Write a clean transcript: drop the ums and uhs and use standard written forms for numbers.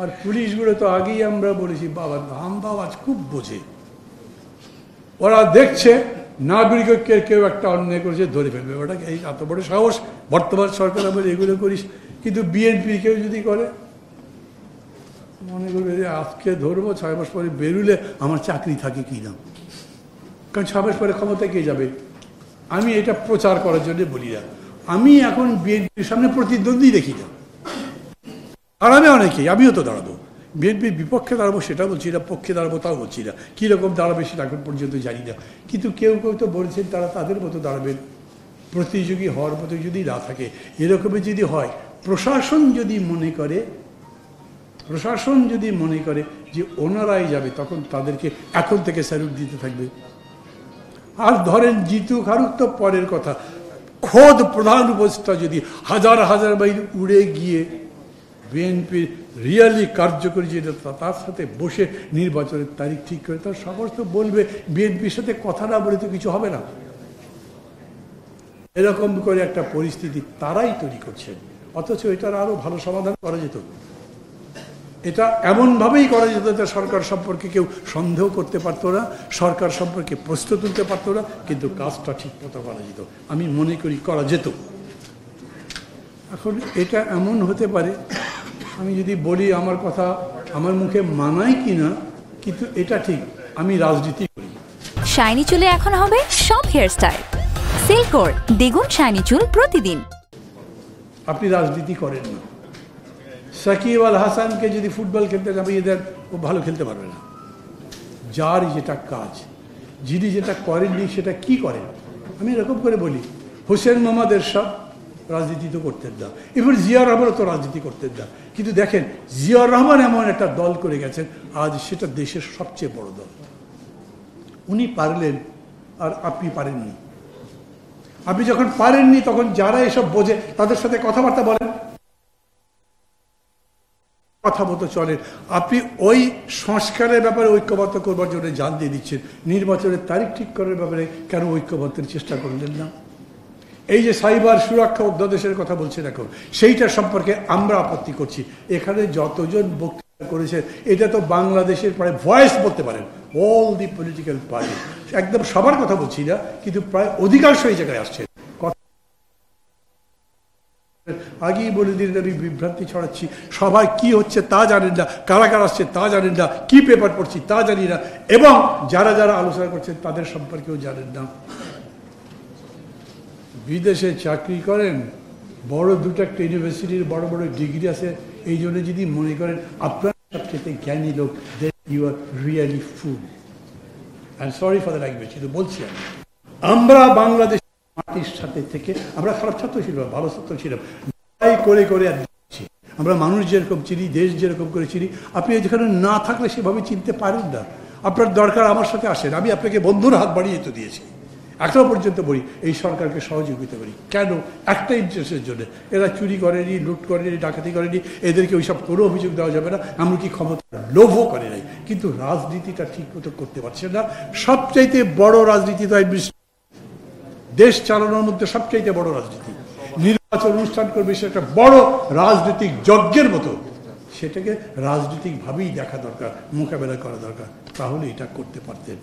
আর পুলিশগুলো তো আগেই আমরা বলেছি বাবা আজ খুব বোঝে, ওরা দেখছে নাগরিকের কেউ একটা অন্যায় করেছে ধরে ফেলবে, ওটা এই এত বড় সাহস বর্তমান সরকার আবার এগুলো করিস। কিন্তু বিএনপি কেউ যদি করে মনে করবে যে আজকে ধরবো 6 মাস পরে বেরুলে আমার চাকরি থাকে কি না, কারণ 6 মাস পরে ক্ষমতায় কে যাবে। আমি এটা প্রচার করার জন্য বলি না, আমি এখন বিএনপির সামনে প্রতিদ্বন্দ্বী দেখি না, দাঁড়াবে অনেকেই, আমিও তো দাঁড়াবো, বিএনপির বিপক্ষে দাঁড়াবো সেটা বলছি না, পক্ষে দাঁড়াবো তাও বলছি না, কীরকম দাঁড়াবে সেটা এখন পর্যন্ত জানি না। কিন্তু কেউ কেউ তো বলছেন তারা তাদের মতো দাঁড়াবেন, প্রতিযোগী হওয়ার মতো যদি না থাকে, এরকমই যদি হয়, প্রশাসন যদি মনে করে যে ওনারাই যাবে, তখন তাদেরকে এখন থেকে স্যালুট দিতে থাকবে। আর ধরেন জিতুক হারুক তো পরের কথা, খোদ প্রধান উপদেষ্টা যদি হাজার হাজার মাইল উড়ে গিয়ে বিএনপির রিয়ালি কার্যকরী যেটা তার সাথে বসে নির্বাচনের তারিখ ঠিক করে, তার সমস্ত বলবে বিএনপির সাথে কথা না বলে তো কিছু হবে না। এরকম করে একটা পরিস্থিতি তারাই তৈরি করছেন, অথচ এটার আরো ভালো সমাধান করা যেত। এটা এমনভাবেই করা যেত যে সরকার সম্পর্কে কেউ সন্দেহ করতে পারতো না, সরকার সম্পর্কে প্রশ্ন তুলতে পারতো না, কিন্তু কাজটা ঠিক মতো করা যেত, আমি মনে করি করা যেত। এখন এটা এমন হতে পারে, আমি যদি বলি আমার কথা আমার মুখে মানায় কিনা, কিন্তু এটা ঠিক, আমি রাজনীতি করি। শাইনি চুলে এখন হবে সব হেয়ারস্টাইল, সিল্কোর দ্বিগুণ শাইনি চুল প্রতিদিন। আপনি রাজনীতি করেন না, সাকিব আল হাসানকে যদি ফুটবল খেলতে নামিয়ে দেন ও ভালো খেলতে পারবে না। যার যেটা কাজ, যিনি যেটা করেননি সেটা কি করেন, আমি এরকম করে বলি, হোসেন মোহাম্মদ এরশাদ রাজনীতি তো করতেন না, এবার জিয়া রহমানও তো রাজনীতি করতেন না, কিন্তু দেখেন জিয়া রহমান এমন একটা দল করে গেছেন, আজ সেটা দেশের সবচেয়ে বড় দল। উনি পারলেন আর আপনি পারেননি। আপনি যখন পারেননি তখন যারা এসব বোঝে তাদের সাথে কথাবার্তা বলেন, কথা মতো চলেন। আপনি ওই সংস্কারের ব্যাপারে ঐক্যবদ্ধ করবার জন্য জান দিয়ে দিচ্ছেন, নির্বাচনের তারিখ ঠিক করার ব্যাপারে কেন ঐক্যবদ্ধের চেষ্টা করলেন না? এই যে সাইবার সুরক্ষা অধ্যাদেশের কথা বলছেন এখন, সেইটা সম্পর্কে আমরা আপত্তি করছি। এখানে যতজন বক্তৃতা করেছেন, এটা তো বাংলাদেশের প্রায় ভয়েস বলতে পারেন, অল দি পলিটিক্যাল পার্টি, একদম সবার কথা বলছি না, কিন্তু প্রায় অধিকাংশ এই জায়গায় আসছে। আগেই বলে দিলেন আমি বিভ্রান্তি ছড়াচ্ছি, সবাই কি হচ্ছে তা জানেন না, কারা কারা আসছে তা জানেন না, কি পেপার পড়ছি তা জানি না, এবং যারা যারা আলোচনা করছেন তাদের সম্পর্কেও জানেন না। বিদেশে চাকরি করেন, বড় দুটো একটা ইউনিভার্সিটির বড় বড় ডিগ্রি আছে, এই জন্য যদি মনে করেন আপনার সবচেয়ে জ্ঞানী লোক, then you are really fool. I am sorry for the language, কিন্তু বলছি আমরা বাংলাদেশ মাটির সাথে থেকে, আমরা খারাপ ছাত্র ছিলাম, ভালো ছাত্র ছিলাম, করে করে আমরা মানুষ যেরকম চিনি, দেশ যেরকম করে চিনি, আপনি যেখানে না থাকলে সেভাবে চিনতে পারেন না। আপনার দরকার আমার সাথে আসেন, আমি আপনাকে বন্ধুর হাত বাড়িয়ে তো দিয়েছি, এখনো পর্যন্ত বলি এই সরকারকে সহযোগিতা করি। কেন? একটা ইন্টারেস্টের জন্য। এরা চুরি করেনি, লুট করেনি, ডাকাতি করেনি, এদেরকে ওইসব কোনো অভিযোগ দেওয়া যাবে না, এমনকি ক্ষমতা লোভও করে নাই, কিন্তু রাজনীতিটা ঠিক মতো করতে পারছেন না। সবচাইতে বড় রাজনীতি তো দেশ চালানোর মধ্যে সবচাইতে বড় রাজনীতি, নির্বাচন অনুষ্ঠান করবে, সেটা একটা বড় রাজনৈতিক যজ্ঞের মতো, সেটাকে রাজনৈতিক ভাবেই দেখা দরকার, মোকাবেলা করা দরকার, তাহলে এটা করতে পারতেন।